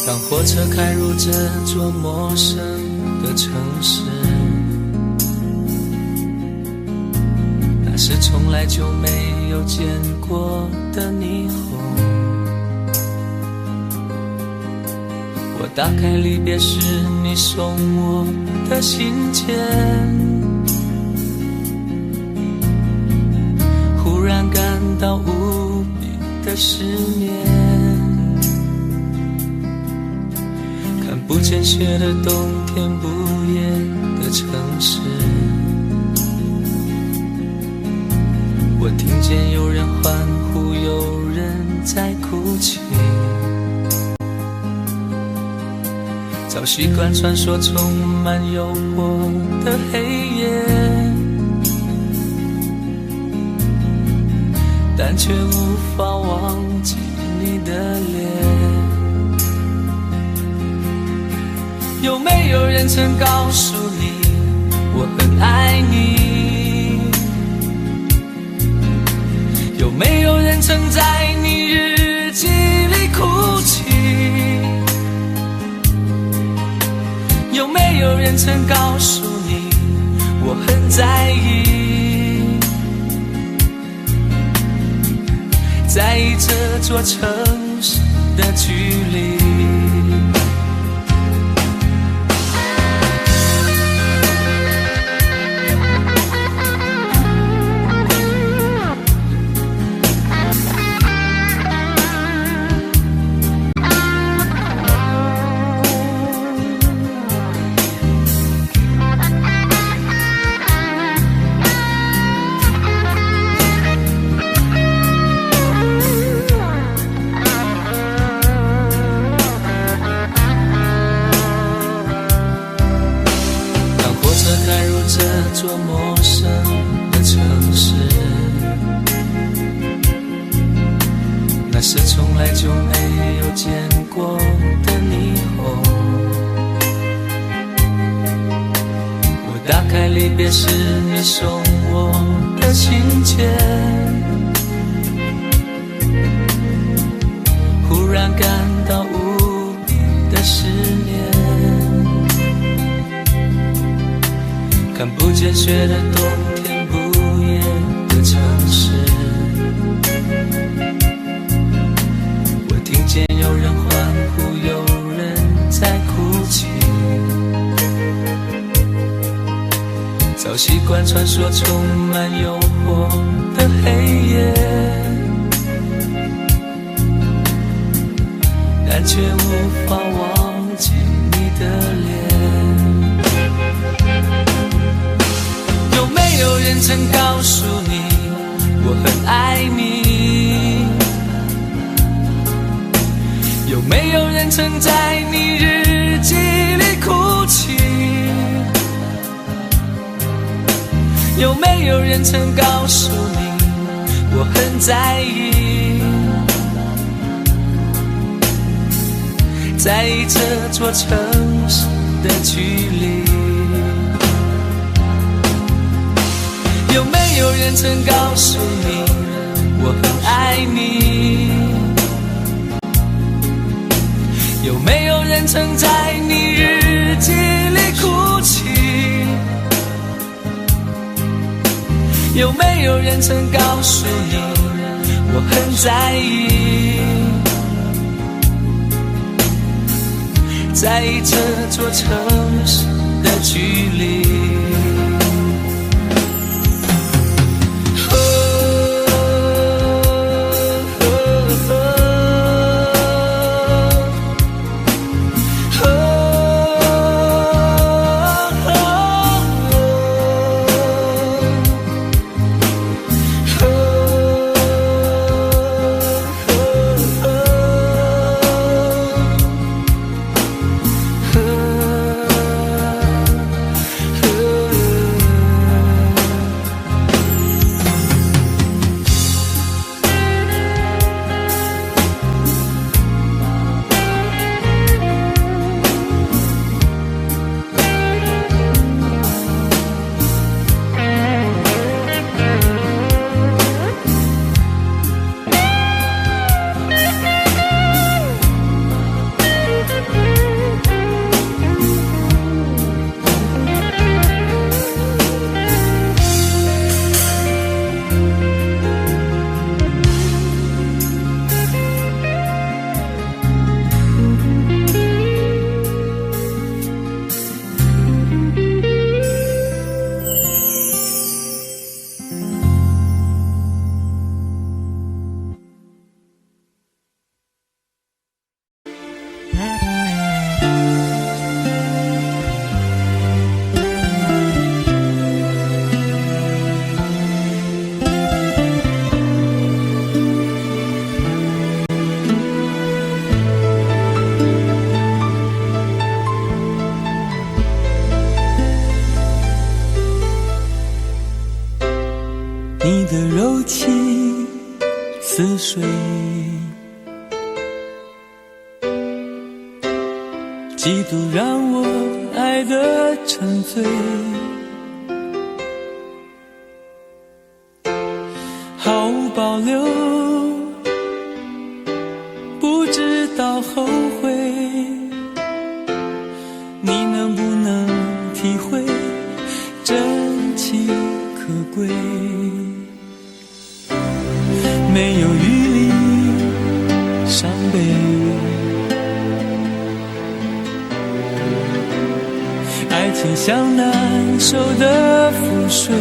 当火车开入这座陌生的城市，那是从来就没有见过的霓虹。我打开离别时你送我的信件，忽然感到无比的失眠。看不见雪的冬天，不夜的城市，我听见有人欢呼，有人在哭泣。早习惯穿梭充满诱惑的黑夜，但却无法忘记你的脸。有没有人曾告诉你我很爱你？有没有人曾在你日记里哭泣？有没有人曾告诉你我很在意？在意这座城市的距离。这座陌生的城市，那是从来就没有见过的霓虹。我打开离别时你送我的信件，忽然感到无比的失眠。看不见雪的冬天，不夜的城市，我听见有人欢呼，有人在哭泣。早习惯穿梭充满诱惑的黑夜，但却无法忘记你的脸。有没有人曾告诉你我很爱你？有没有人曾在你日记里哭泣？有没有人曾告诉你我很在意？在意这座城市的距离。有没有人曾告诉你我很爱你？有没有人曾在你日记里哭泣？有没有人曾告诉你我很在意？在意这座城市的距离。嫉妒让我爱得沉醉，毫无保留，不知道后悔。你能不能体会真情可贵？没有余力伤悲，爱情像难收的覆水，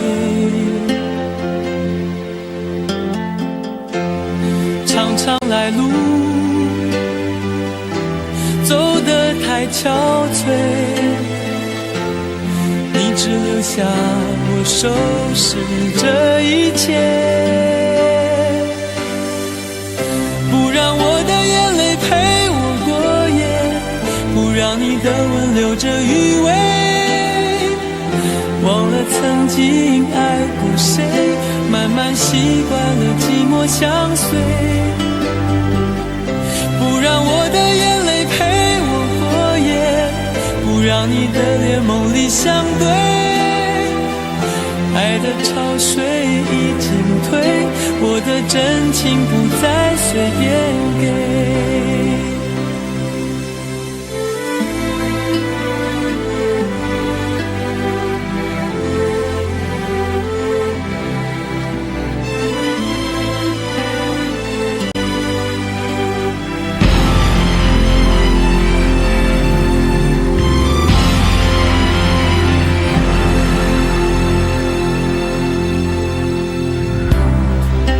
常常来路走得太憔悴，你只留下我收拾这一切，不让我的眼泪陪我过夜，不让你的吻留着余味，忘了曾经爱过谁，慢慢习惯了寂寞相随，不让我的眼泪陪我过夜，不让你的脸梦里相对，爱的潮水已经退，我的真情不再随便给。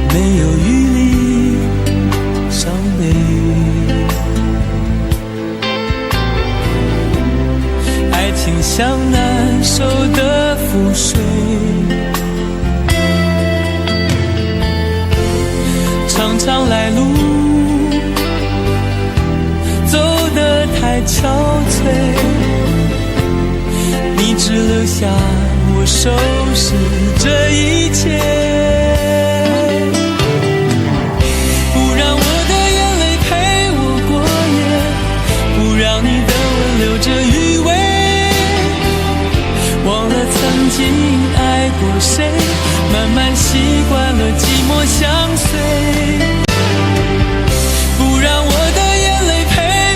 没有余力伤悲，爱情像难收的覆水，常常来路走得太憔悴，你只留下我收拾这一切，留着余味，忘了曾经爱过谁，慢慢习惯了寂寞相随，不让我的眼泪陪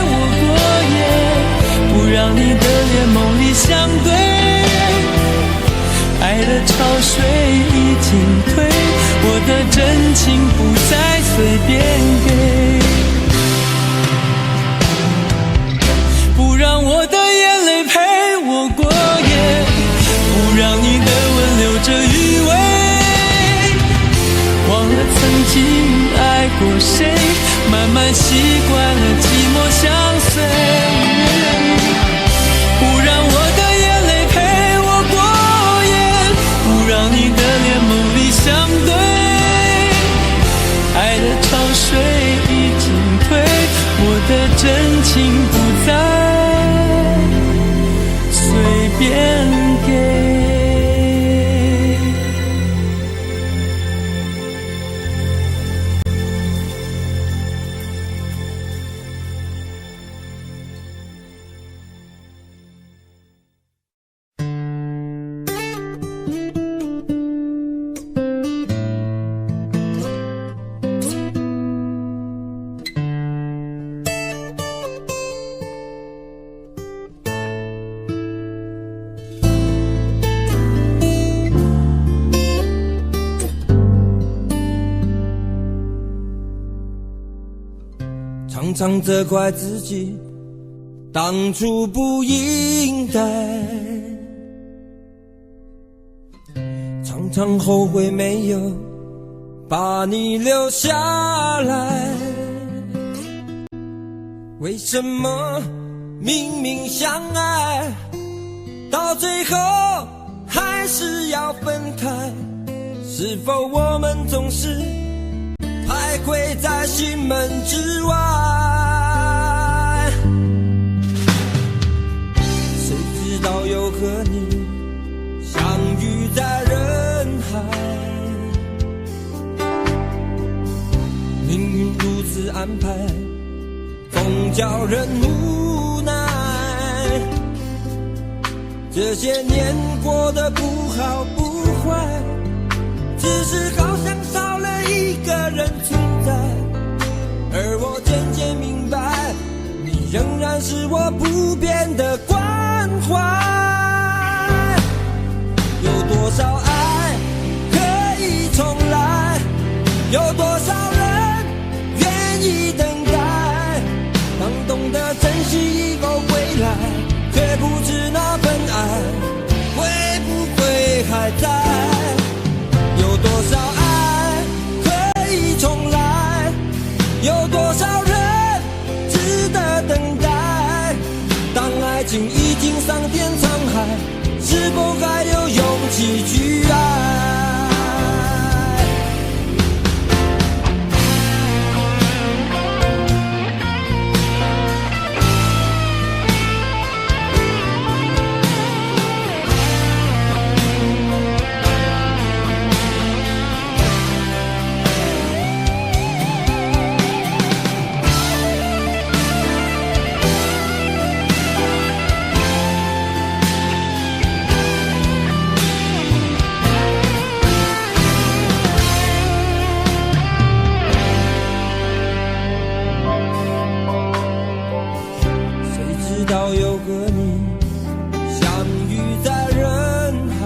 我过夜，不让你的脸梦里相对，爱的潮水已经退，我的真情不再随便给，不让我的眼泪陪我过夜，不让你的吻留着余味，忘了曾经爱过谁，慢慢习惯了寂寞相随，不让我的眼泪陪我过夜，不让你的脸梦里相对，爱的潮水已经退，我的真情不再随便给。常常责怪自己当初不应该，常常后悔没有把你留下来。为什么明明相爱，到最后还是要分开？是否我们总是徘徊在心门之外？谁知道又和你相遇在人海，命运如此安排，总叫人无奈。这些年过得不好不坏，只是好像少了一个人存在。而我渐渐明白，你仍然是我不变的关怀。有多少爱可以重来，有多少人愿意等待。当懂得珍惜以后归来，却不知那份爱会不会还在。有多少爱可以重来，有多少人值得等待。当爱情已经桑田沧海，是否还有勇气去爱？有个你相遇在人海，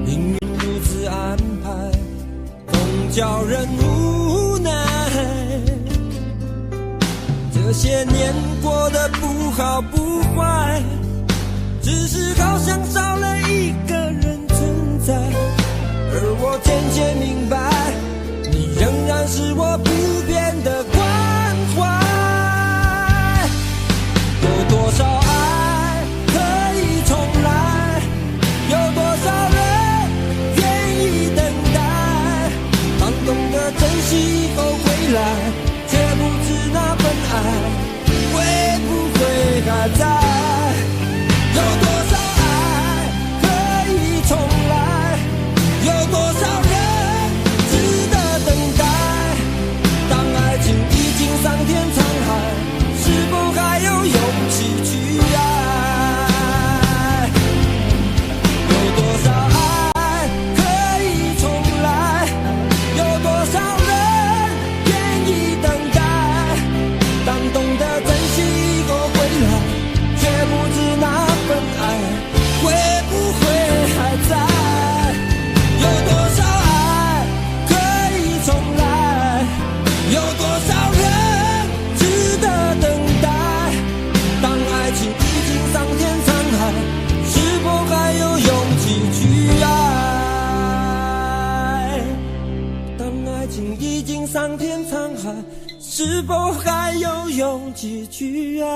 命运如此安排，总叫人无奈。这些年过得不好不坏，只是好像少了一个人存在。而我渐渐明白，你仍然是我不变的关怀。有多少爱可以重来，有多少人愿意等待。当懂得珍惜以后归来，却不知那份爱会不会还在。有多少爱可以重来，有多少人值得等待。当爱情已经桑田沧海，是否还有勇气去爱？有多少爱可以重来，有多少人愿意等待。当懂得珍惜以后归来，却不知那份爱会不会还在。有多少爱可以重来，有多少人值得等待。当爱情已经桑田沧海，是否还有勇气去爱？当爱情已经桑田沧海，是否还有勇气去爱？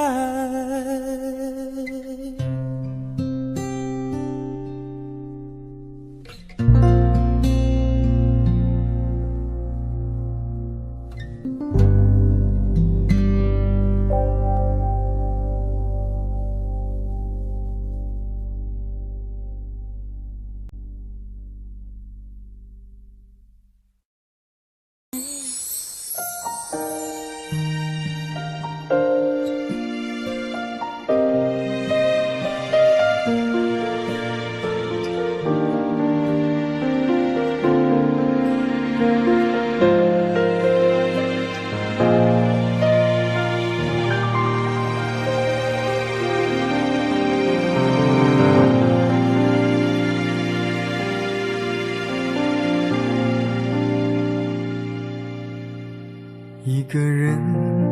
一个人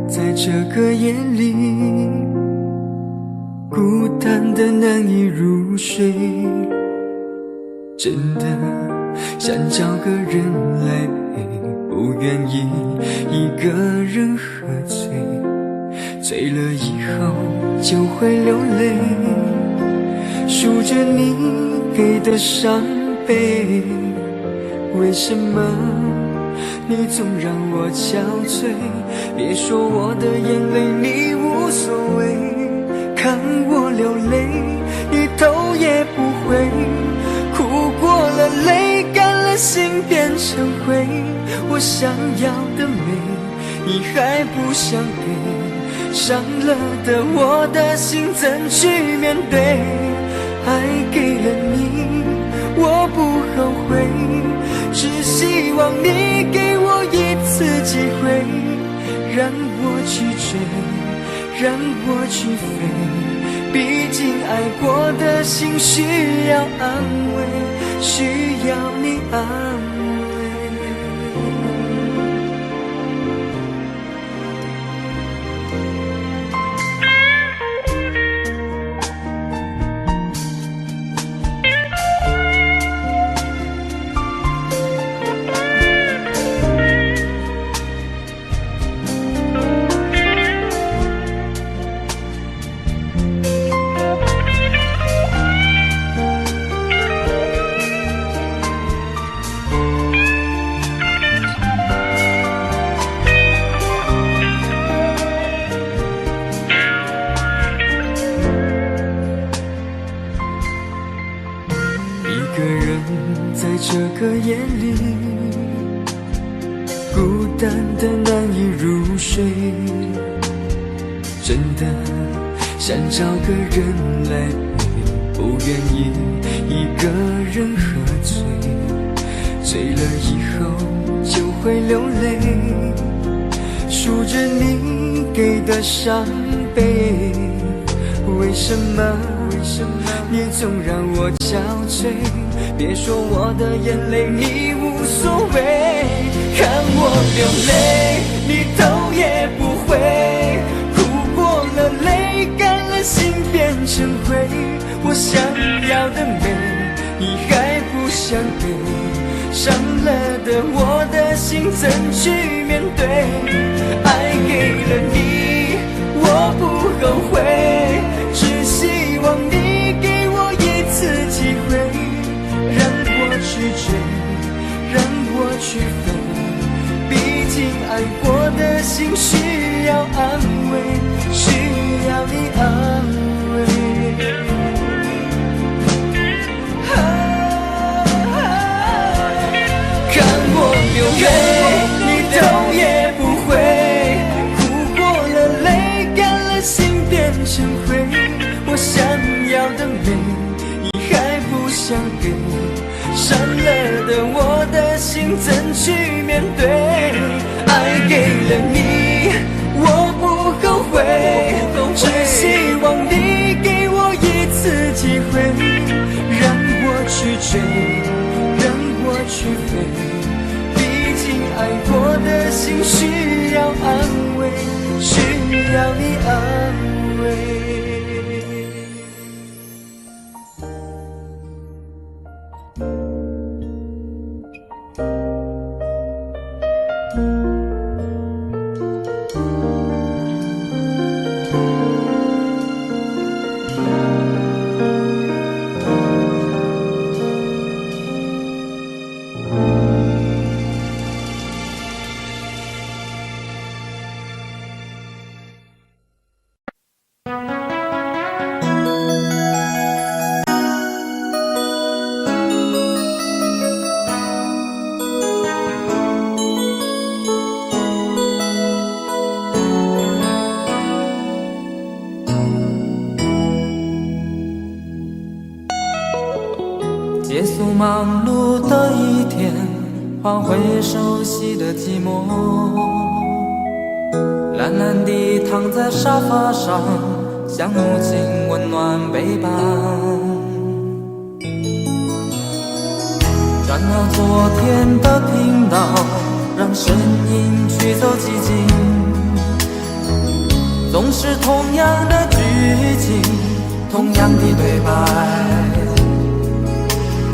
在这个夜里，孤单的难以入睡，真的想找个人来陪，不愿意一个人喝醉，醉了以后就会流泪，数着你给的伤悲。为什么你总让我憔悴？别说我的眼泪你无所谓，看我流泪你头也不回，哭过了泪干了心变成灰。我想要的美你还不想给，伤了的我的心怎去面对？爱给了你，我不后悔，只希望你给我一次机会，让我去追，让我去飞。毕竟爱过的心需要安慰，需要你安慰。一个人在这个夜里，孤单的难以入睡，真的想找个人来陪，不愿意一个人喝醉，醉了以后就会流泪，数着你给的伤悲，为什么你总让我憔悴？别说我的眼泪你无所谓，看我流泪你头也不回，哭过了泪干了心变成灰，我想要的美你还不想给，伤了的我的心怎去面对？爱给了你我不后悔，只希望你给我一次机会，让我去追，让我去飞。毕竟爱过的心需要安慰，需要你安慰。看我流泪，你头也不回，哭过了泪干了心变成灰，我想要的美你还不想给，伤了的我的心怎去面对？爱给了你我不后悔，只希望你给我一次机会，让我去追，让我去飞。毕竟爱过的心需要安慰，需要你安慰。结束忙碌的一天，换回熟悉的寂寞，懒懒地躺在沙发上，像母亲温暖背膀。转到昨天的频道，让声音驱走寂静，总是同样的剧情，同样的对白，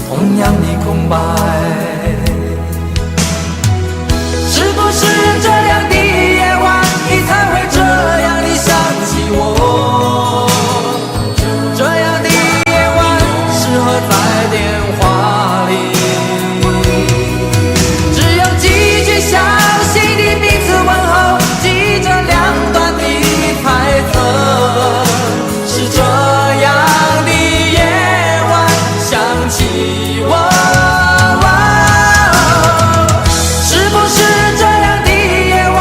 同样的空白。是不是这样的夜晚，你才会这样的想起我？这样的夜晚适合在电话里，只有几句相信的彼此问候，记着两端的猜测。是这样的夜晚想起我。是不是这样的夜晚，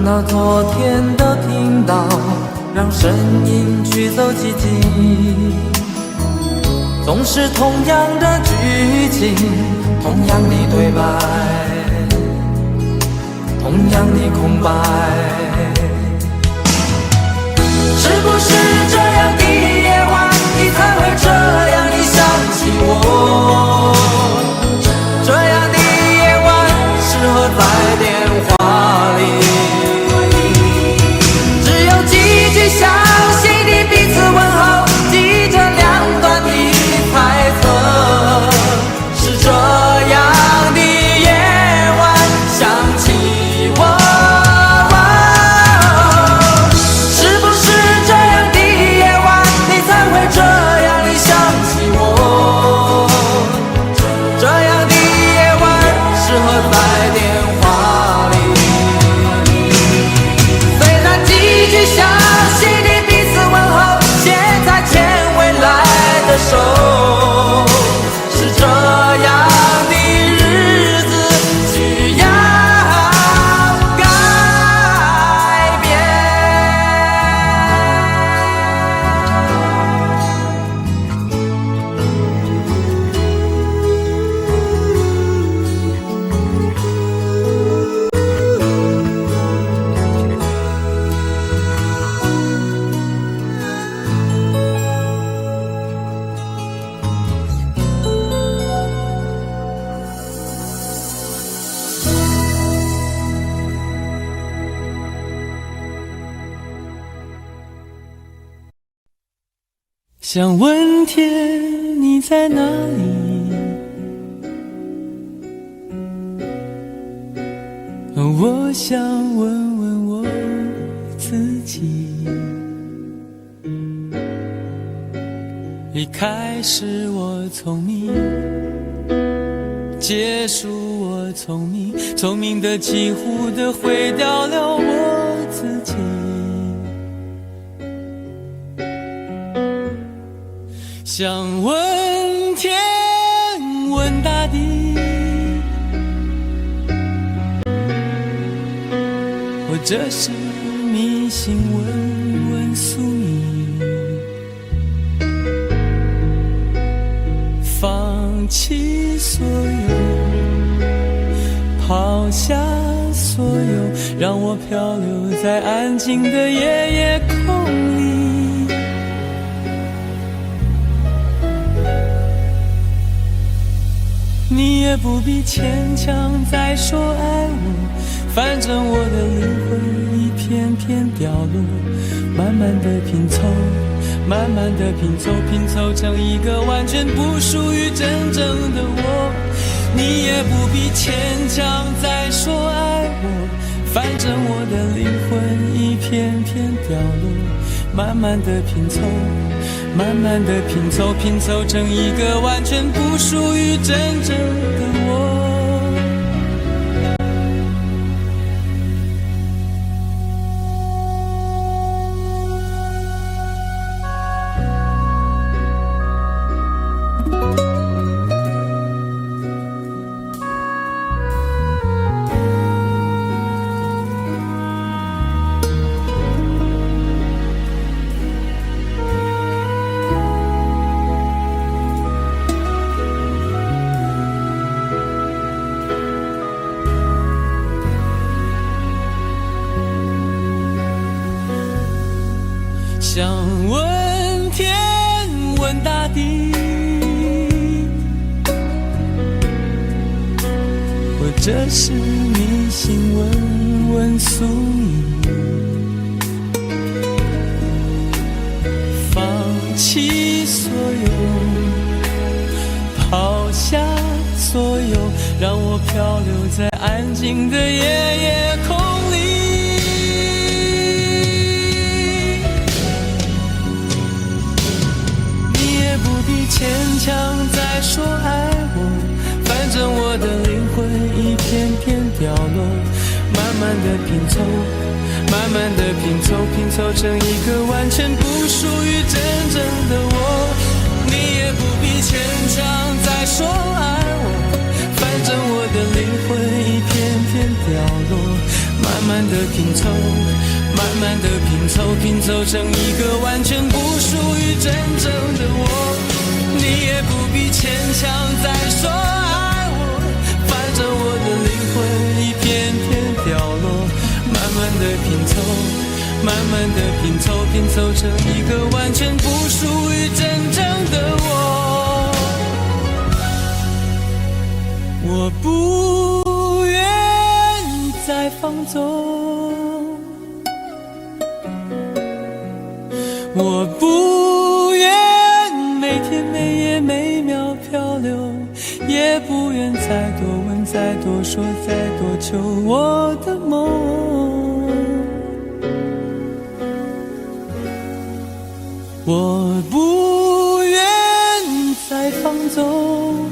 到昨天的频道，让声音驱走寂静。总是同样的剧情，同样的对白，同样的空白。是不是这样的夜晚，你才会这样地想起我？这样的夜晚，适合在电话里，只有几句相信的彼此问候，记着两端的猜测。是这样的夜晚，想起我。是这样的日子需要改变。想问天你在哪里？我想问问我自己。离开时我聪明，结束我聪明，聪明的几乎的毁掉了我自己。想问天问大地，或者是迷信问问宿命，放弃所有，抛下所有，让我漂流在安静的夜夜空里。你也不必牵强再说爱我，反正我的灵魂一片片掉落，慢慢的拼凑，慢慢的拼凑，拼凑成一个完全不属于真正的我。你也不必牵强再说爱我，反正我的灵魂一片片掉落，慢慢的拼凑，慢慢的拼凑，拼凑成一个完全不属于真正的我。想问天问大地，或者是迷信问问宿命，放弃所有，抛下所有，让我漂流在安静的夜夜空里。牵强再说爱我，反正我的灵魂一片片掉落，慢慢的拼凑，慢慢的拼凑，拼凑成一个完全不属于真正的我。你也不必牵强再说爱我，反正我的灵魂一片片掉落，慢慢的拼凑，慢慢的拼凑，拼凑成一个完全不属于真正的我。你也不必牵强再说爱我，反正我的灵魂一片片掉落。慢慢的拼凑，慢慢的拼凑，拼凑成一个完全不属于真正的我。我不愿再放纵，我不愿每天每夜每秒漂流，也不愿再多问再多说再多求我的梦。我不愿再放纵，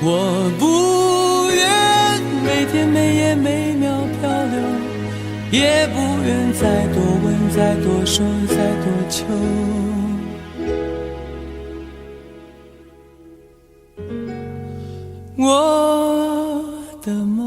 我不愿每天每夜每秒漂流，也不愿再多问再多说再多求我的梦。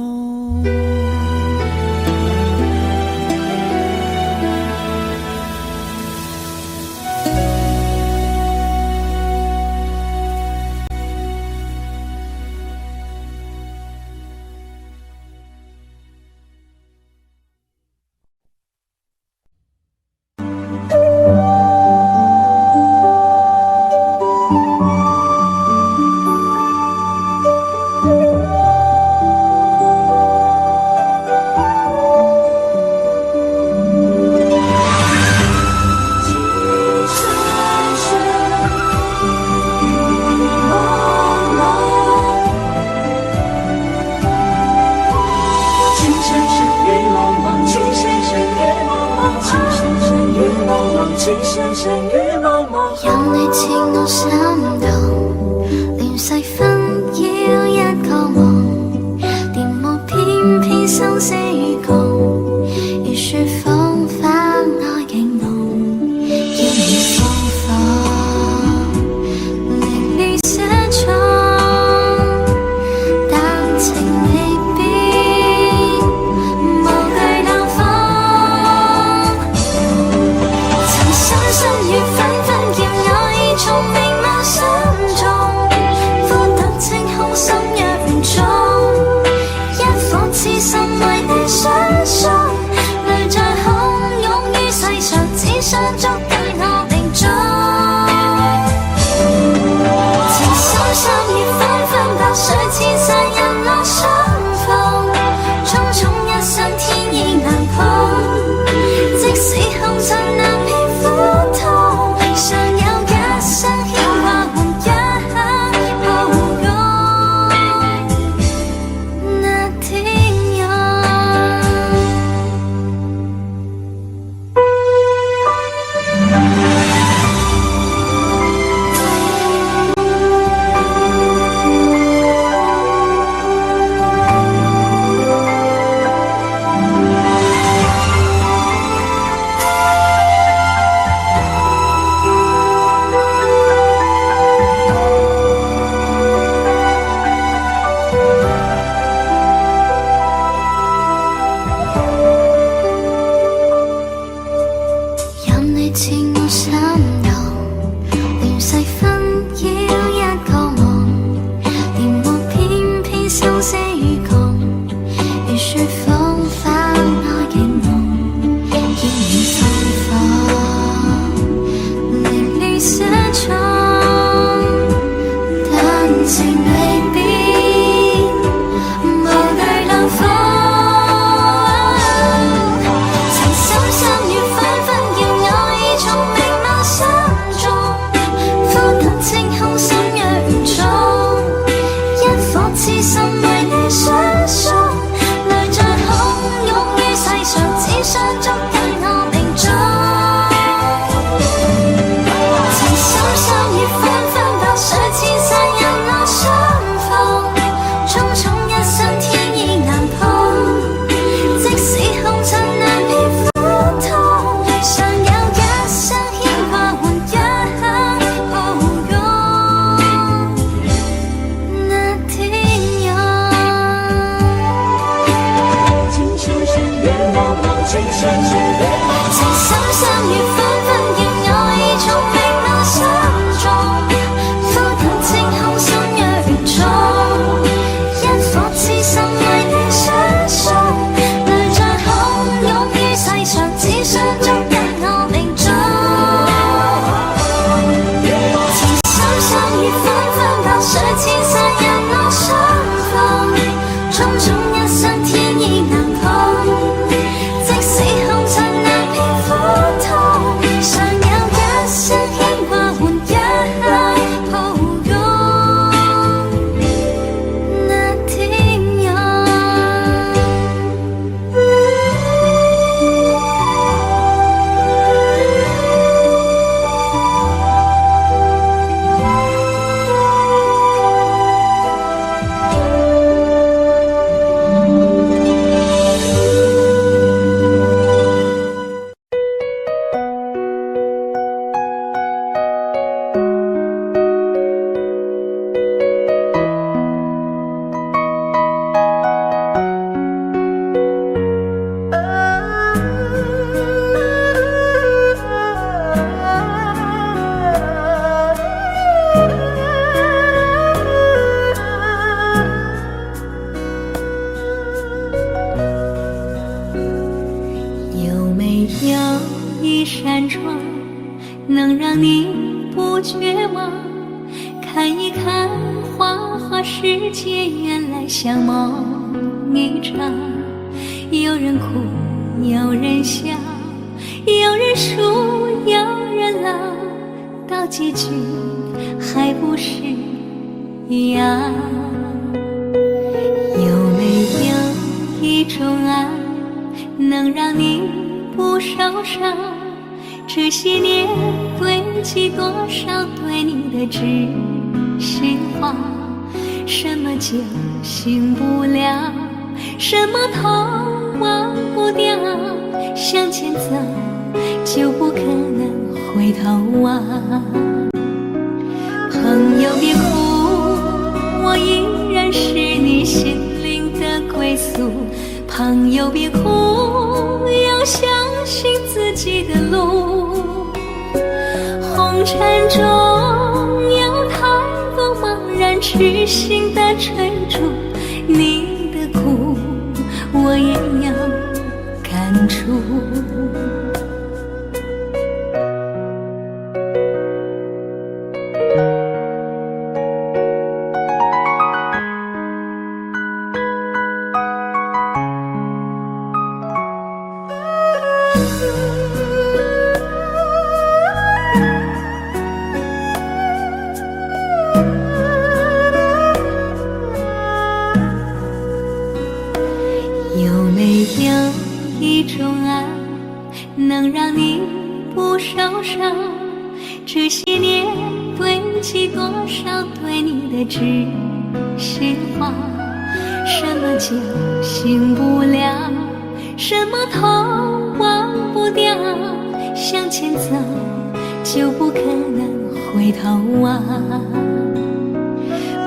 有你似我心動，亂世紛擾一個夢，電幕偏偏生死與共，如雪風花愛勁濃，煙雨風火令你寫錯，但情未變，無懼冷風，曾相信緣分分叫我已從明眸想。看一看花花世界，原来像梦一场。有人哭，有人笑，有人输，有人老，到结局还不是一样。有没有一种爱，能让你不受伤？这些年堆积多少对你的知心话？什么叫醒不了？什么痛忘不掉？向前走就不可能回头望。朋友别哭，我依然是你心灵的归宿。朋友别哭，要相信自己的路。红尘中有太多茫然痴心的追逐，你的苦我也有感触。有没有一种爱，能让你不受伤？这些年堆积多少对你的知心话？什么叫醒不了？什么痛忘不掉？向前走就不可能回头望。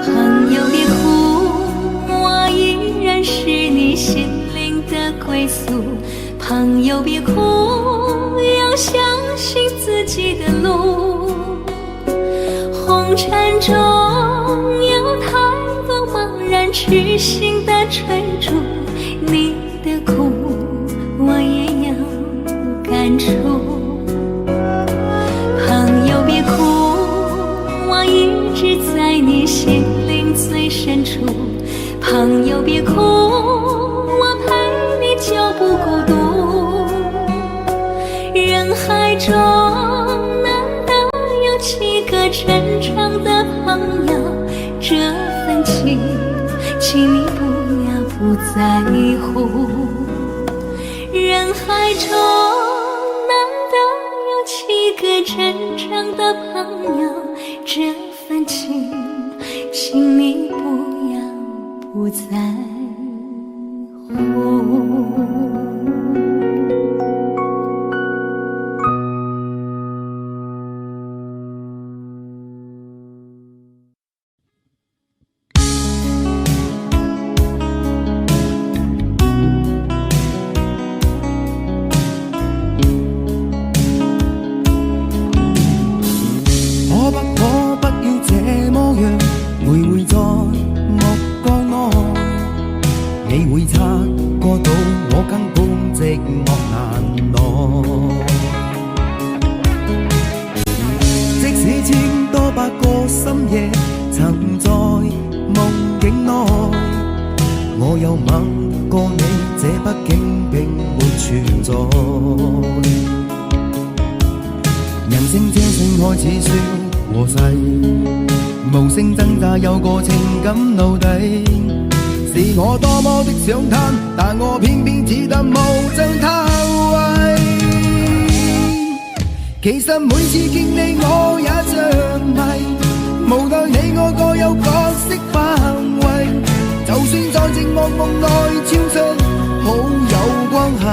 朋友别哭，我依然是你心灵的归宿。朋友别哭，要相信自己的路。红尘中有太多茫然痴心的追逐，你的苦我也有感触。朋友别哭，我一直在你心灵最深处。朋友别哭，我陪你就不孤独。人海中难得有几个真正的朋友，这份情请你不要不在乎。人海中难得有几个真正的朋友，这份情请你不要不在乎。但我偏偏只得無盡偷慰。其實每次見你我也着迷，無奈你我各有角色範圍。就算在寂寞夢內超出好友關係，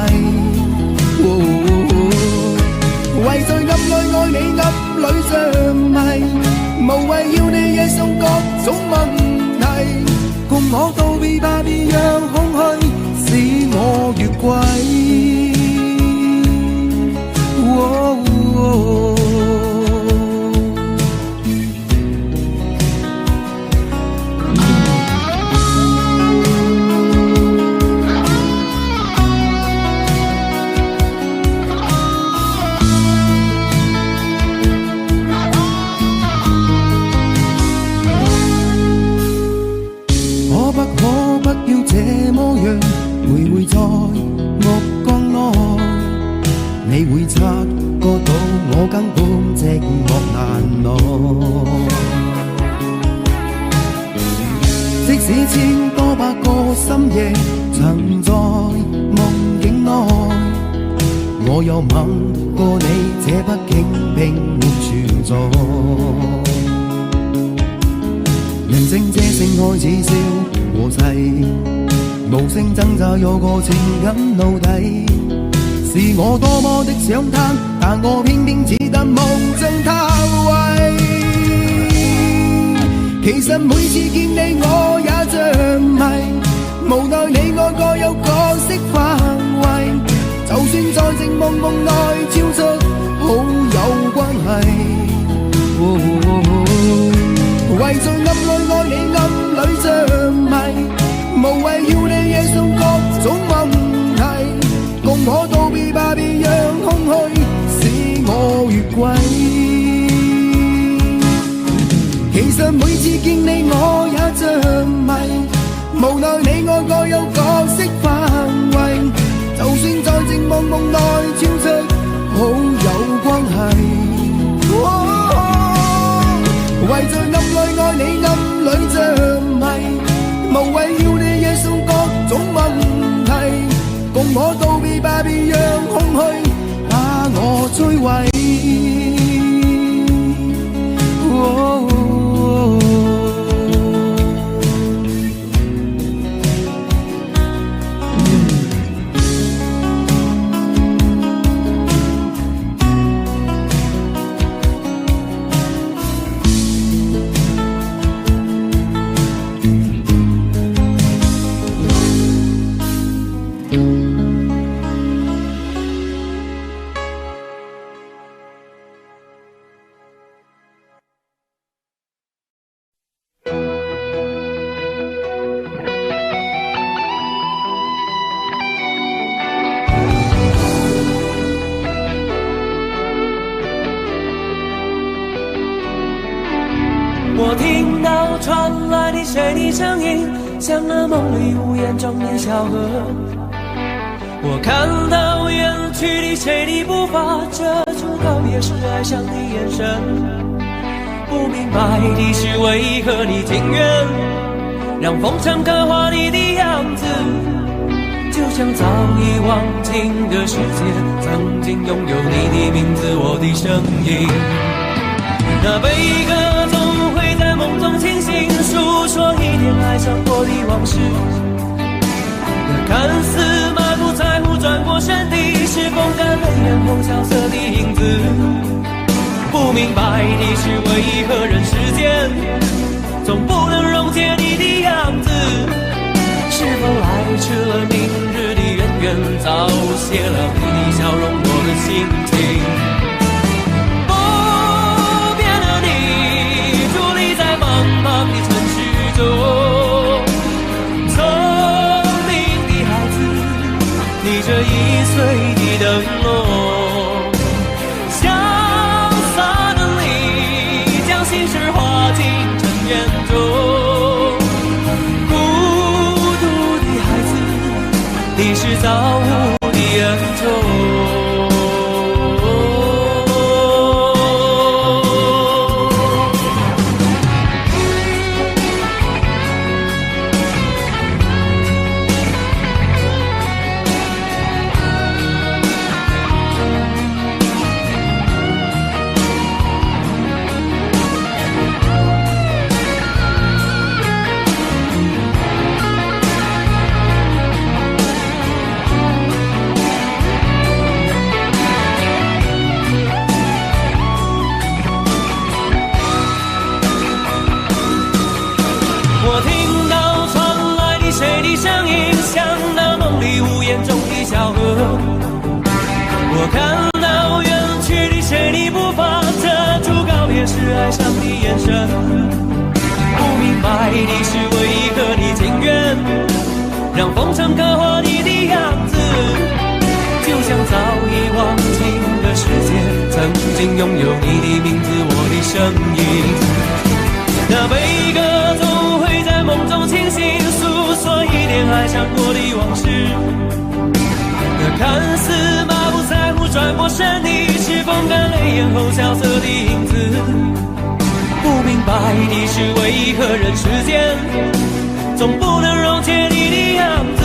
唯在暗內愛你暗裏着迷，無謂要你惹上各種問題。共我道別吧，別讓空虛使我越軌。每每在目光內，你會察覺到我根本寂寞難耐。即使千多百個深夜曾在夢境內，我有吻過你，這畢竟並沒存在。人聲這聲開始消和逝，無聲掙扎有個情感奴隸。是我多麼的想他，但我偏偏只得夢憎他為。其實每次見你我也像迷，無奈你愛過有角色範圍，就算在靜夢夢內超出好友關係。為在暗裏愛你暗裏像迷，無謂要你夜送各種問題，共我道別吧，別讓空虛使我越軌。其實每次見你我也像迷，無奈你愛過有角色範圍，就算在靜夢夢內超出好友關係。為在暗裏愛你暗裏像迷，無謂要你夜送各種問題，共我道別吧，別讓空虛把我摧毀。我听到传来的谁的声音，像那梦里无言中的小河。我看到远去的谁的步伐，遮住告别时哀伤的眼神。不明白的是为何你情愿让风尘刻画你的样子，就像早已忘情的世界曾经拥有你的名字，我的声音。那悲歌总会在梦中清醒，诉说一点爱上过的往事。那看似满不在乎转过身的，是风干泪眼后萧瑟的影子。不明白的是为何人世间总不能溶解你的样子，是否来迟了明日的渊源，早谢了你的笑容我的心情。的城市中，聪明的孩子，你这1岁的灯笼，潇洒的你将心事化进尘缘中。孤独的孩子，你是造物的恩宠。我听到传来的谁的声音，像那梦里无言中的小河。我看到远去的谁的步伐，遮住告别时哀伤的眼神。不明白的是为何你情愿让风尘刻画你的样子，就像早已忘情的世界曾经拥有你的名字，我的声音。那悲歌总会在梦中清醒，诉说一点爱上过的往事。看似马不在乎，转过身，你是风干泪眼后萧瑟的影子。不明白的是，为何人世间总不能溶解你的样子？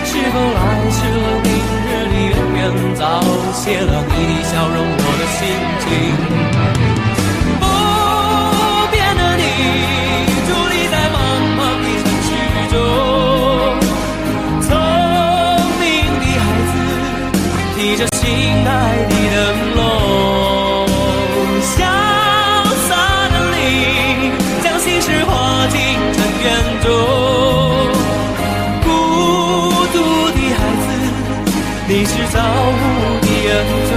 是否来迟了，明日里永远早谢了你的笑容，我的心情。不变的你，伫立在茫茫的城市中，聪明的孩子提着心爱的灯笼，潇洒的你将心事化进尘缘中。孤独的孩子，你是造物的恩宠。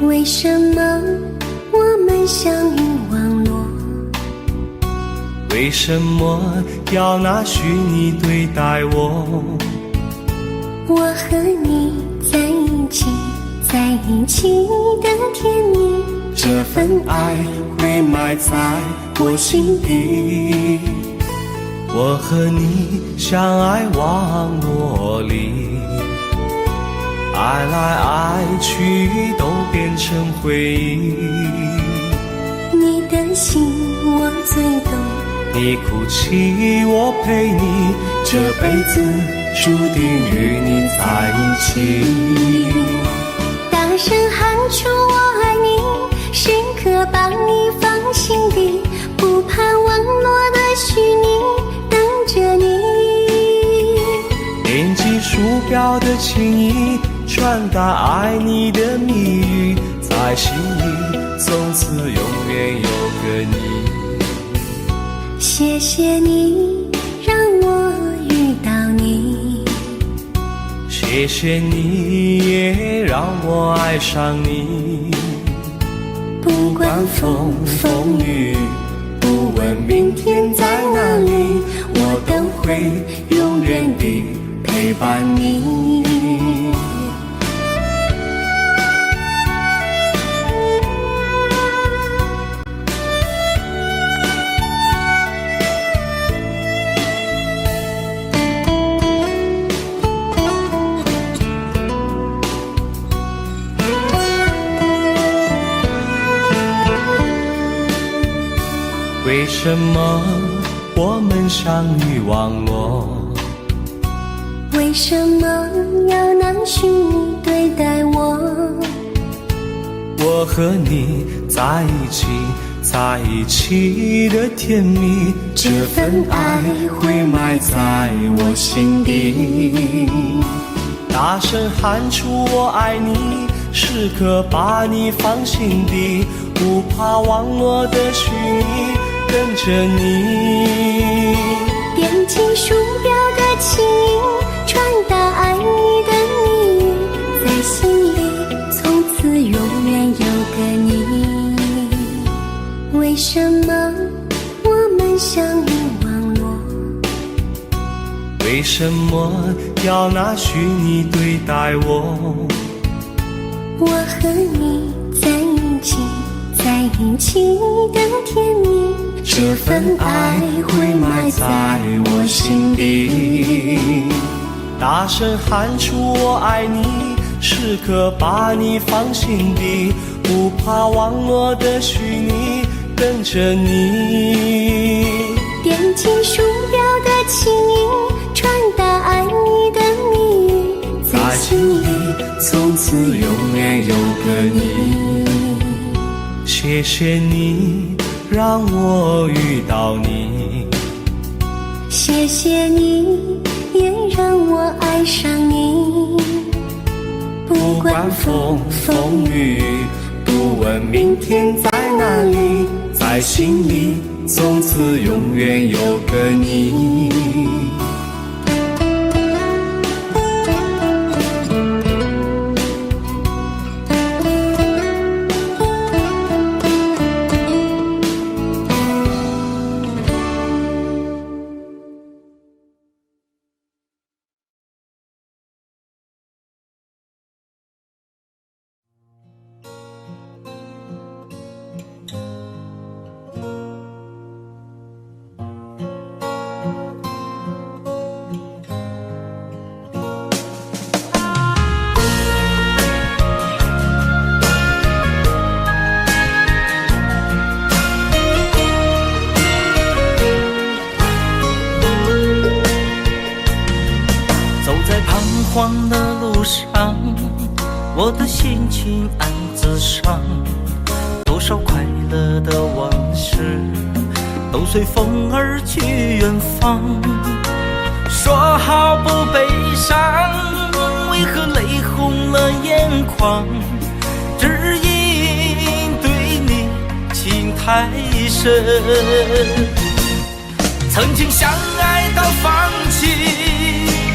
为什么我们相遇网络？为什么要拿虚拟对待我？我和你在一起，在一起的甜蜜，这份爱会埋在我心底。我和你相爱网络里，爱来爱去都变成回忆。你的心我最懂，你哭泣我陪你，这辈子注定与你在一起。大声喊出我爱你，时刻把你放心底，不怕网络的虚拟，等着你。点击鼠标的情意，传达爱你的蜜语，在心里从此永远有个你。谢谢你让我遇到你，谢谢你也让我爱上你。不管风风雨，不问明天在哪里，我都会永远地陪伴你。为什么我们相遇网络？为什么要拿虚拟对待我？我和你在一起，在一起的甜蜜，这份爱会埋在我心底。大声喊出我爱你，时刻把你放心底，不怕网络的虚拟，跟着你。点击鼠标的情音，传达爱你的蜜语，在心里从此永远有个你。为什么我们相遇网络？为什么要拿虚拟对待我？我和你在一起，在一起的甜蜜，这份爱会埋在我心底。大声喊出我爱你，时刻把你放心底，不怕网络的虚拟，跟着你。点击鼠标的轻音，传达爱你的蜜语，在心里从此永远有个你。谢谢你让我遇到你，谢谢你也让我爱上你。不管风风雨雨，不问明天在哪里，在心里从此永远有个你。慌的路上，我的心情暗自伤，多少快乐的往事都随风而去远方。说好不悲伤，为何泪红了眼眶？只因对你情太深，曾经相爱到放弃，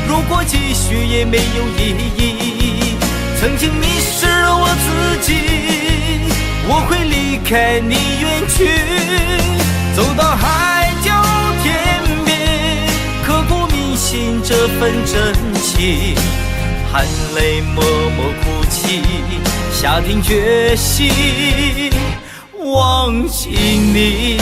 如果继续也没有意义。曾经迷失了我自己，我会离开你远去，走到海角天边，刻骨铭心这份真情，含泪默默哭泣，下定决心忘记你。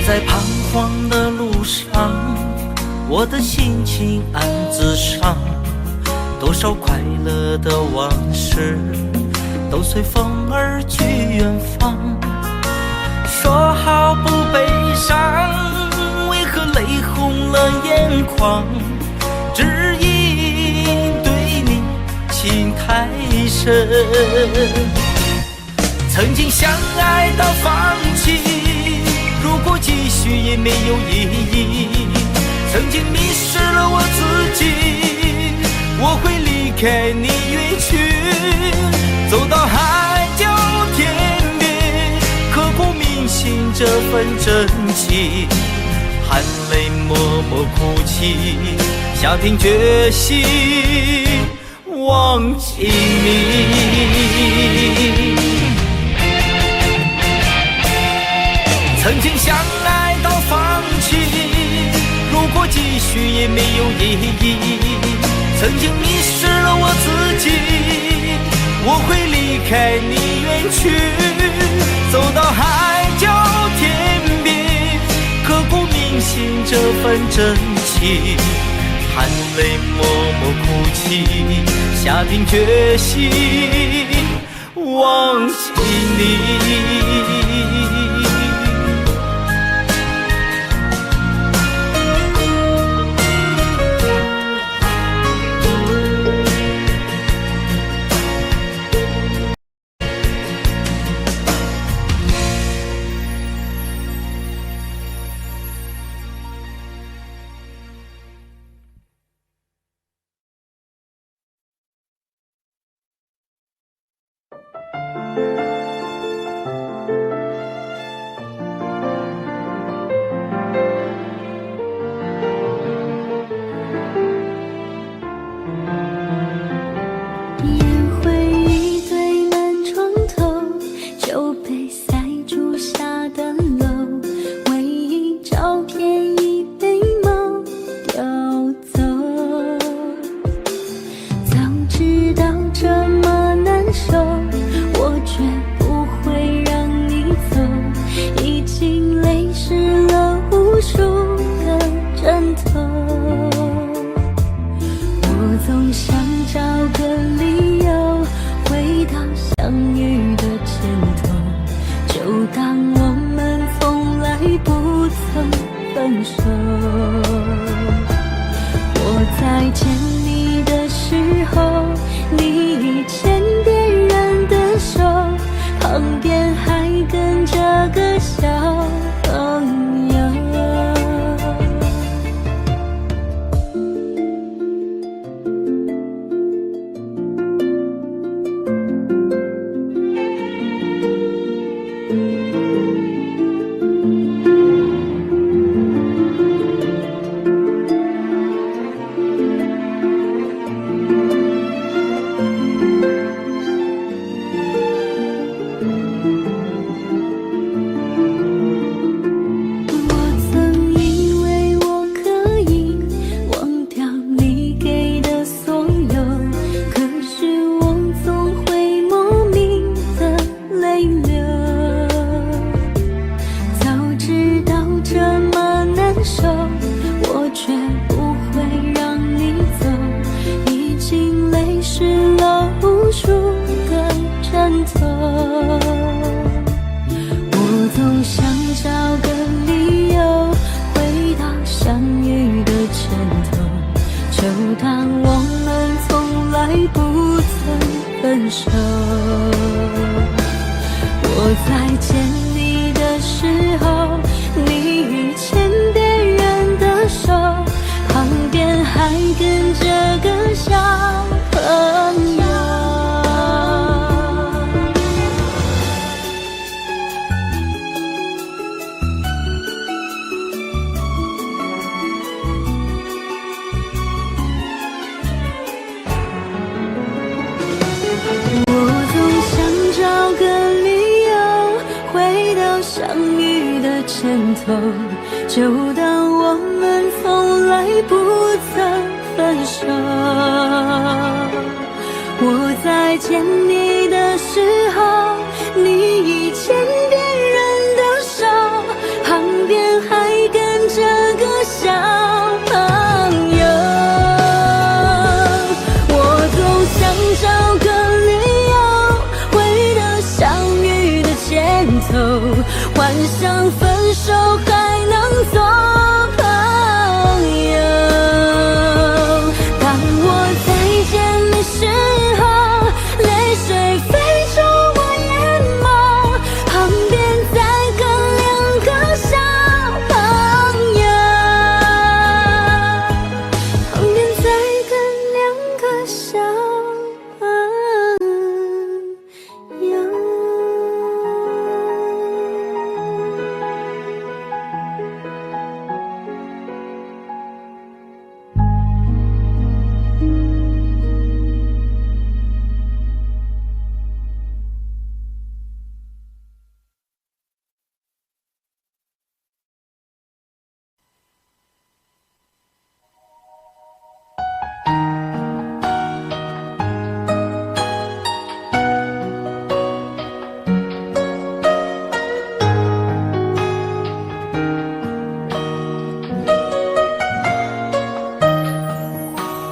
在彷徨的路上，我的心情暗自伤，多少快乐的往事都随风而去远方。说好不悲伤，为何泪红了眼眶？只因对你情太深，曾经相爱到放弃，如果继续也没有意义。曾经迷失了我自己，我会离开你远去，走到海角天边，刻骨铭心这份真情，含泪默默哭泣，下定决心忘记你。曾经相爱到放弃，如果继续也没有意义。曾经迷失了我自己，我会离开你远去，走到海角天边，刻骨铭心这份真情，含泪默默哭泣，下定决心忘记你。想找个理由回到相遇的前头，就当我们从来不曾分手。我在见你的时候，你已牵别人的手，旁边还跟着个小朋友。我在见你的时候，你已牵别人的手，旁边还跟着个小朋友。相遇的前头，就当我们从来不曾分手。我在见你的时候，你已牵别人的手，旁边还跟着个小朋友。我总想找个理由回到相遇的前头，幻想分手还能做朋友。当我再见的时候，泪水飞出我眼眸，旁边再跟两个小朋友，旁边再跟两个小朋友。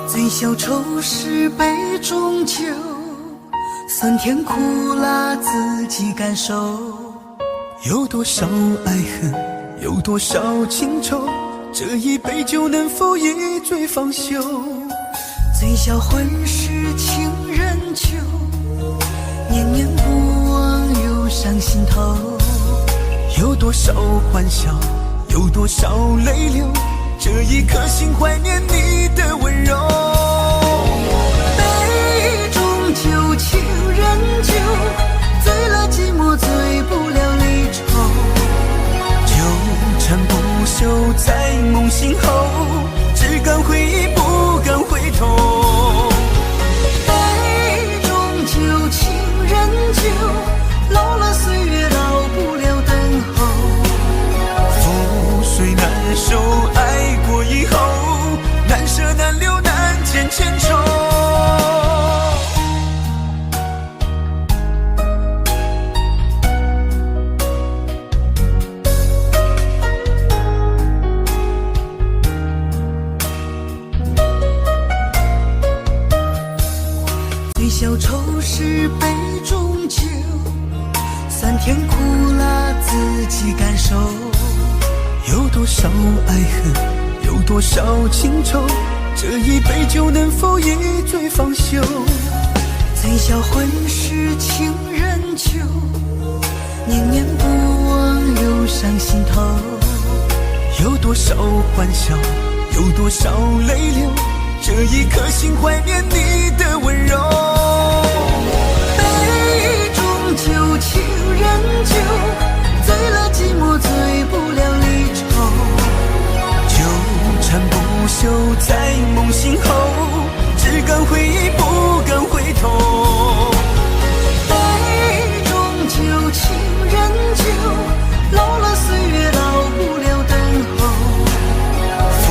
醉消愁是杯中酒，酸甜苦辣自己感受。有多少爱恨，有多少情愁，这一杯酒能否一醉方休？醉销魂是情人酒，念念不忘忧伤心头。有多少欢笑，有多少泪流，这一颗心怀念你的温柔。杯中酒，情人酒，醉了寂寞，醉不了离愁。纠缠不休在梦醒后，只敢回忆不敢回头。杯中酒，情人酒，老了岁月老不了等候。覆水难收，爱过以后难舍难留。头是杯中酒，3天苦辣自己感受。有多少爱恨，有多少情愁，这一杯酒能否一醉方休？醉销魂是情人酒，念念不忘又上心头。有多少欢笑，有多少泪流，这一颗心怀念你的温柔。杯中酒，情人酒，醉了寂寞，醉不了离愁。纠缠不休在梦醒后，只敢回忆不敢回头。杯中酒，情人酒，老了岁月老不了等候。覆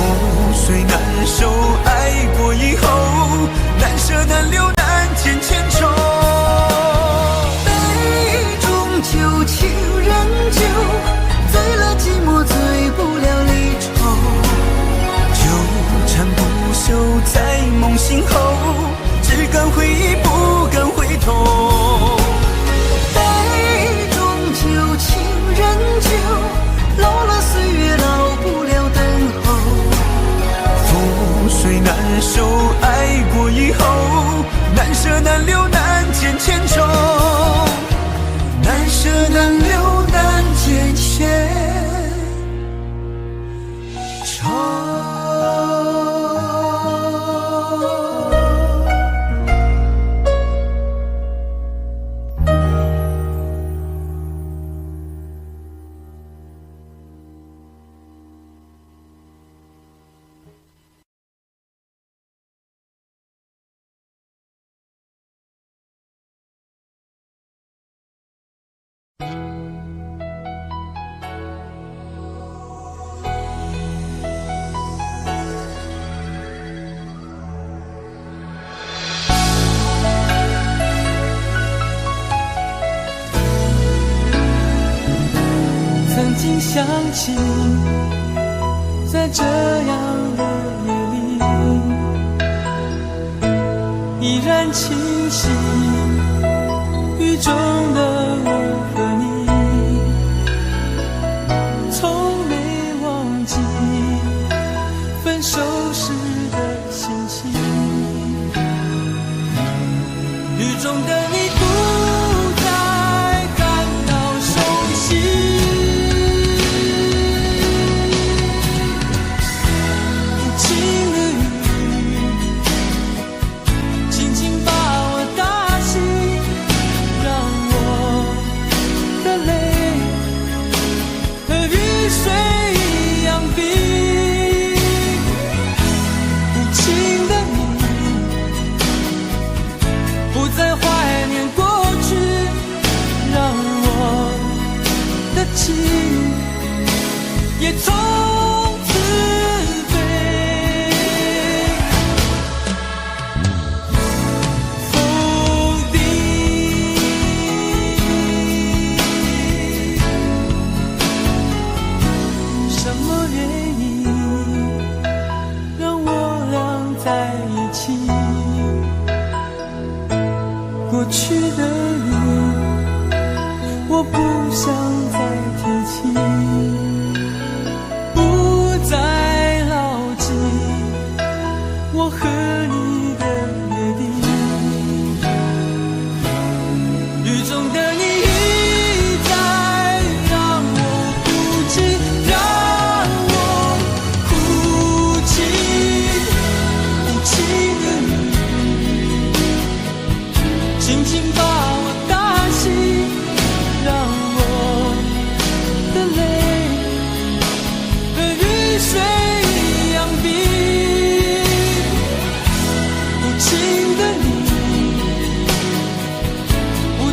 水难收，爱过以后，难舍难留难解千愁。杯中酒，情人酒，醉了寂寞，醉不了离愁。纠缠不休在梦醒后，只敢回忆不敢回头。杯中酒，情人酒，老了岁月老不了等候。覆水难收，爱过以后，难舍难留难解千愁。难舍难留难解千愁。曾经想起，在这样的夜里，依然清晰雨中的我和你，从没忘记分手时的心情。雨中的你不再感到熟悉，也从此飞。风笛，什么原因让我俩在一起？过去的你，我不想再提起。我和你的约定，雨中的你一再让我哭泣，让我哭泣。无情的你，轻轻把我打醒，让我的泪和雨水一样冰。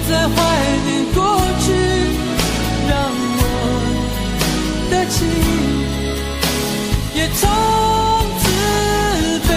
在怀念过去，让我的情也从此飞。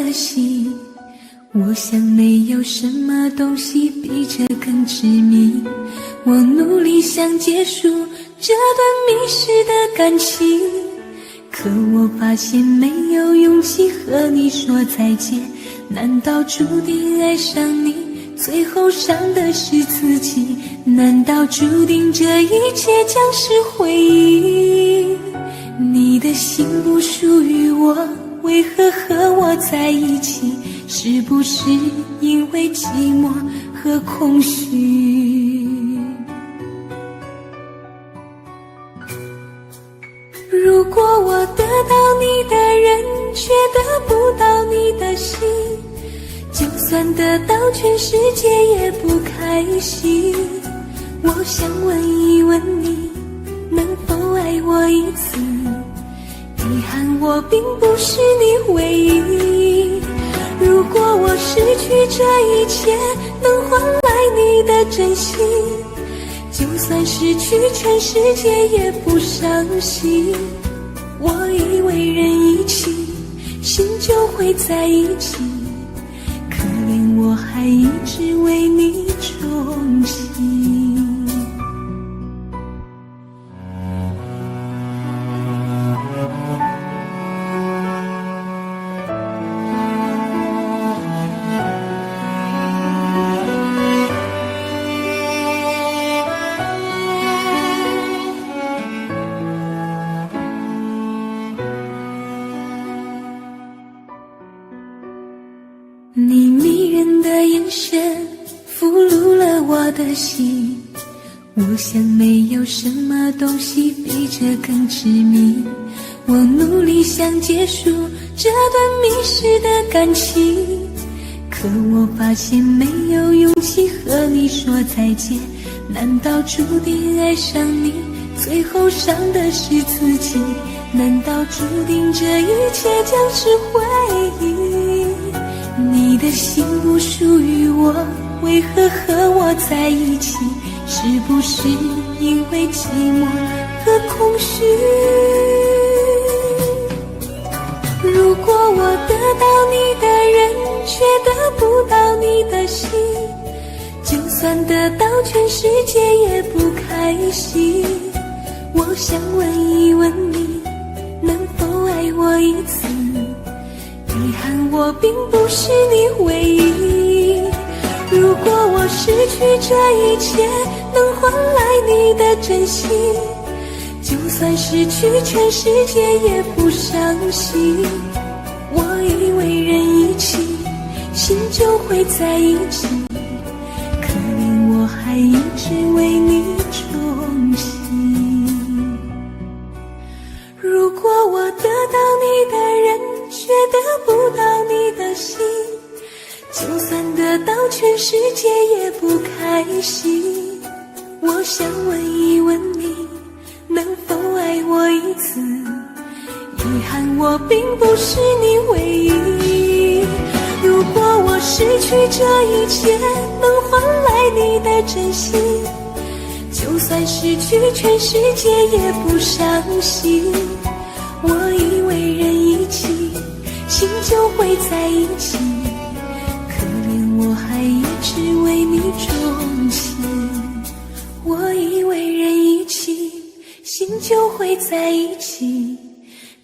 的心。我想没有什么东西比这更致命。我努力想结束这段迷失的感情，可我发现没有勇气和你说再见。难道注定爱上你，最后伤的是自己？难道注定这一切将是回忆？你的心不属于我，为何和我在一起？是不是因为寂寞和空虚？如果我得到你的人，却得不到你的心，就算得到全世界也不开心。我想问一问你，能否爱我一次？遗憾我并不是你唯一。如果我失去这一切，能换来你的真心，就算失去全世界也不伤心。我以为人一起，心就会在一起，可怜我还一直为你憧憬。你迷人的眼神俘虏了我的心，我想没有什么东西比这更致命。我努力想结束这段迷失的感情，可我发现没有勇气和你说再见。难道注定爱上你，最后伤的是自己？难道注定这一切将是回忆？你的心不属于我，为何和我在一起？是不是因为寂寞和空虚？如果我得到你的人，却得不到你的心，就算得到全世界也不开心。我想问一问你，能否爱我一次？遗憾我并不是你唯一。如果我失去这一切，能换来你的真心，就算失去全世界也不伤心。我以为人一起，心就会在一起，可怜我还一直为你憧憬。如果我得到你的人，却得不到你的心，就算得到全世界也不开心。我想问一问你，能否爱我一次？遗憾我并不是你唯一。如果我失去这一切，能换来你的真心，就算失去全世界也不伤心。我以为人一起，心就会在一起，可怜我还一直为你钟情。我以为人一起，心就会在一起，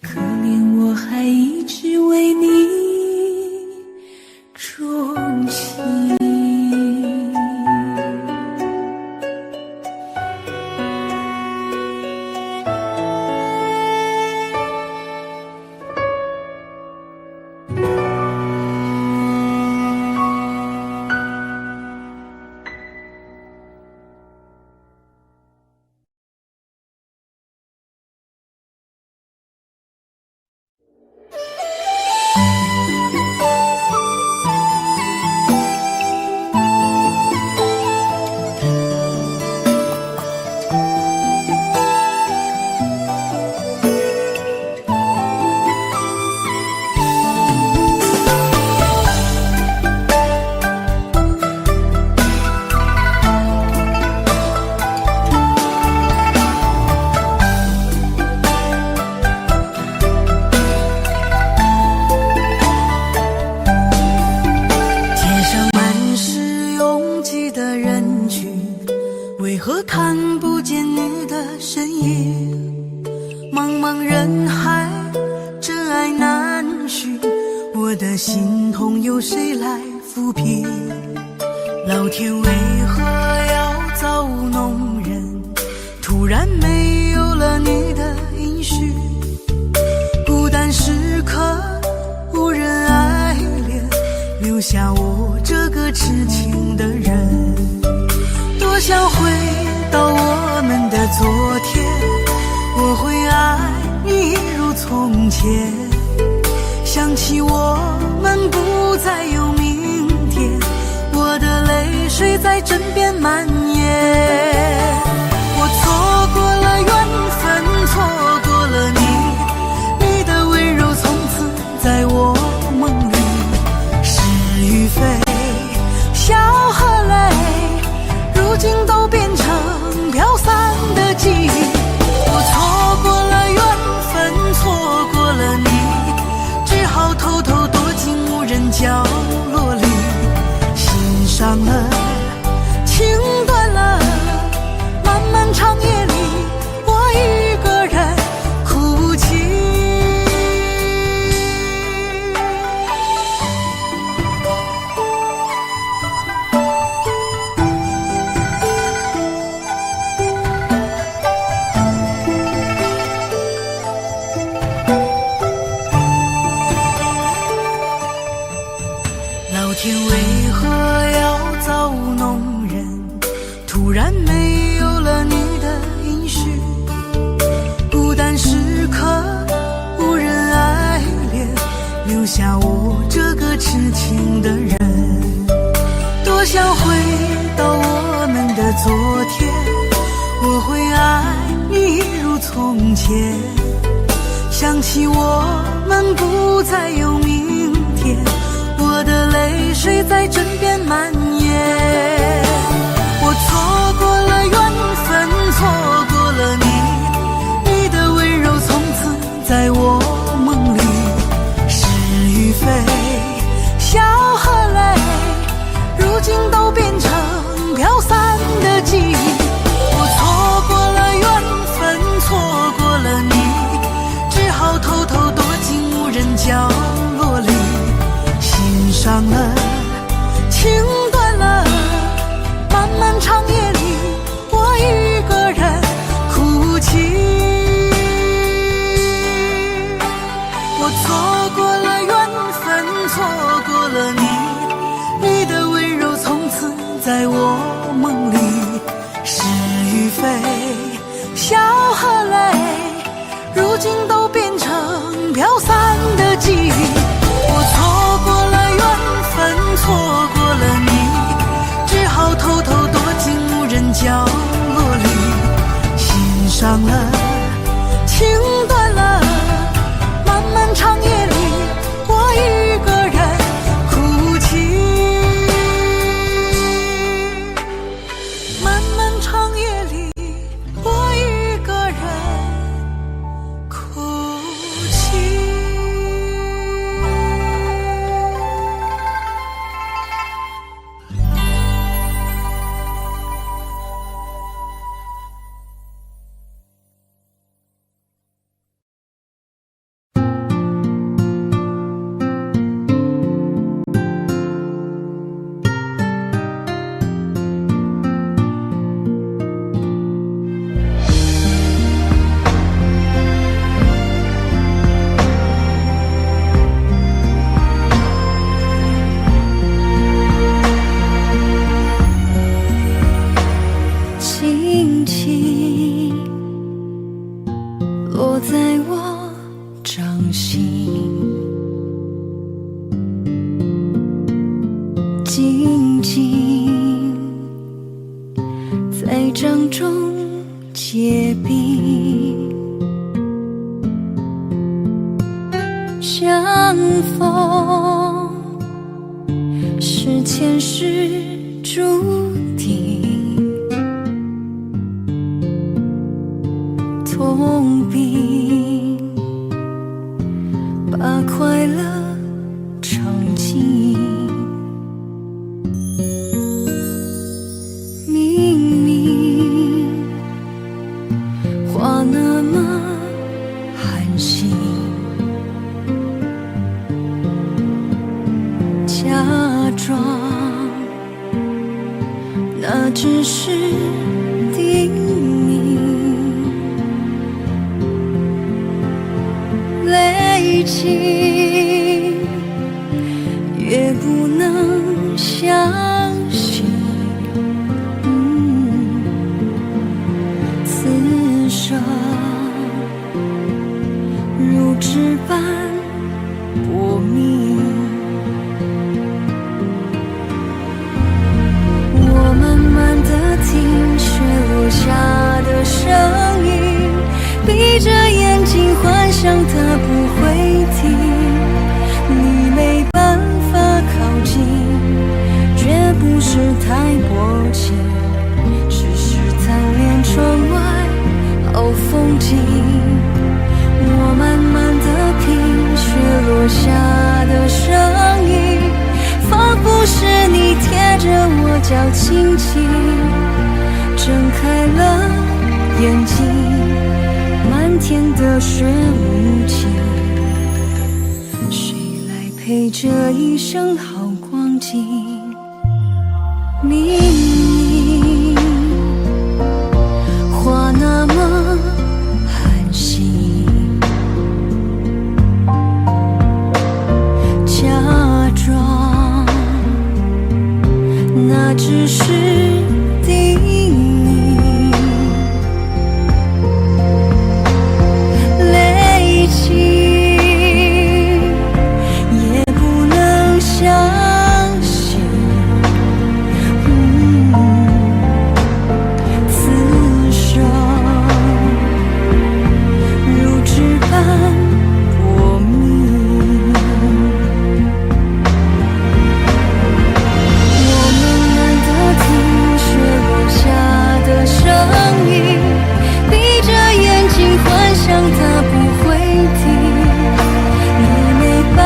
可怜我还一直为你钟情。去，为何看不见你的身影？茫茫人海，真爱难寻，我的心痛由谁来抚平？老天为何要造弄人？突然没有了你的音讯，孤单时刻无人爱怜，留下我这个痴情的人。多想回到我们的昨天，我会爱你如从前。想起我们不再有明天，我的泪水在枕边蔓延。我错过了缘分，错过了你，你的温柔从此在我梦里。是与非，笑和泪，如今都变成飘散的记忆。我错过了缘分，错过了你，只好偷偷躲进无人角落里。心伤了，情断了，漫漫长夜里，我一个人哭泣。老天为何要造弄人？突然没有了你的音讯，孤单时刻无人爱怜，留下我这个痴情的人。多想回到我们的昨天，我会爱你如从前。想起我们不再有明天，我的泪水在枕边蔓延。我错过了缘分，错过了你，你的温柔从此在我梦里。是与非，笑和泪，如今都变成飘散的记忆。我错过了缘分，错过了你，只好偷偷躲进无人角落里。心伤了，情断了，漫漫长夜里，我一个人哭泣。我错过了缘分，错过了你，你的温柔从此在我梦里。是与非，笑和泪，如今都变成飘散的记忆。我错过了缘分，错过了你，只好偷偷躲进无人角落里。心伤了，情断了，漫漫长夜里，我一个人哭泣。漫漫长夜里，我一个人哭泣。轻轻落在我掌心，静静在掌中结冰，相逢是前世注定。痛并把快乐尝尽，是叮咛，累积越不能相信，此生如纸般薄命。我慢慢地听雪落下的声音，闭着眼睛幻想它不会停，你没办法靠近，绝不是太薄情，只是贪恋窗外好风景。我慢慢地听雪落下的声音，仿佛是你贴着我脚轻轻睁开了眼睛，漫天的雪无情，谁来陪这一生好光景？明明话那么寒心，假装那只是叮咛，累积也不能相信，此生如纸般薄命。我慢慢地听雪落下的声音，闭着眼睛幻想它不会停，你没办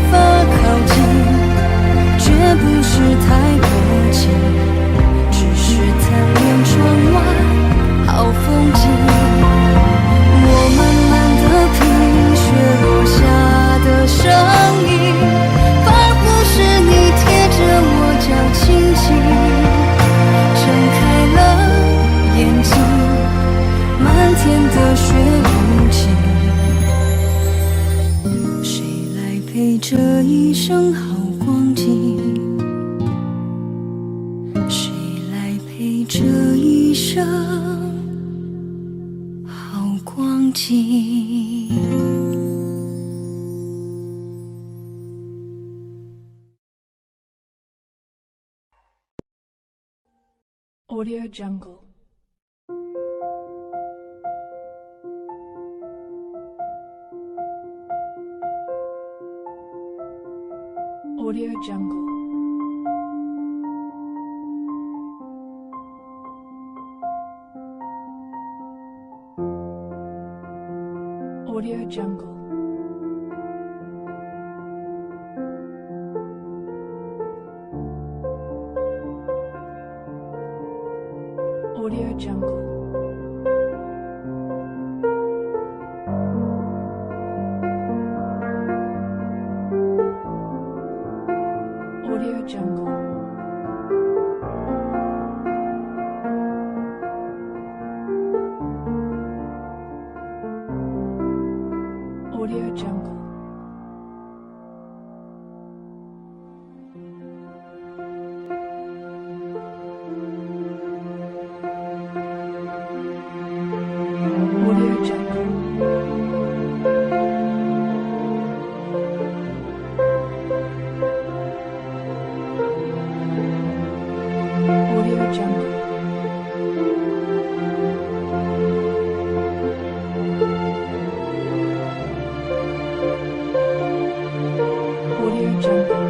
法靠近，绝不是太薄情，只是贪恋窗外好风景。我慢慢地听雪落下的声音，仿佛是你贴着我脚轻轻睁开了眼睛，漫天的雪无情，谁来陪这一生好光景？谁来陪这一生好光景？Audio Jungle. Audio Jungle. Audio Jungle. Audio Jungle. Audio Jungle. Audio Jungle. Audio Jungle. Audio Jungle. Audio Jungle. Audio Jungle.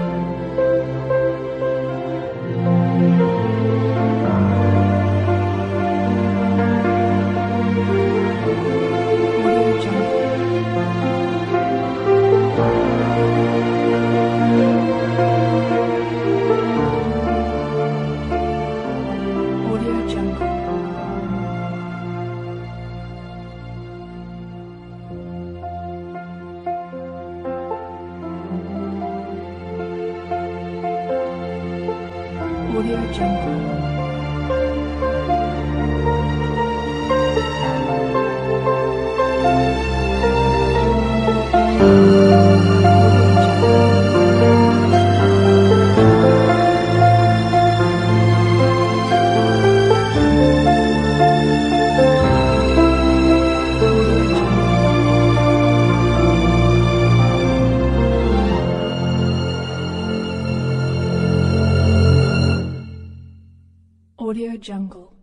Audio Jungle. Audio Jungle. Jungle.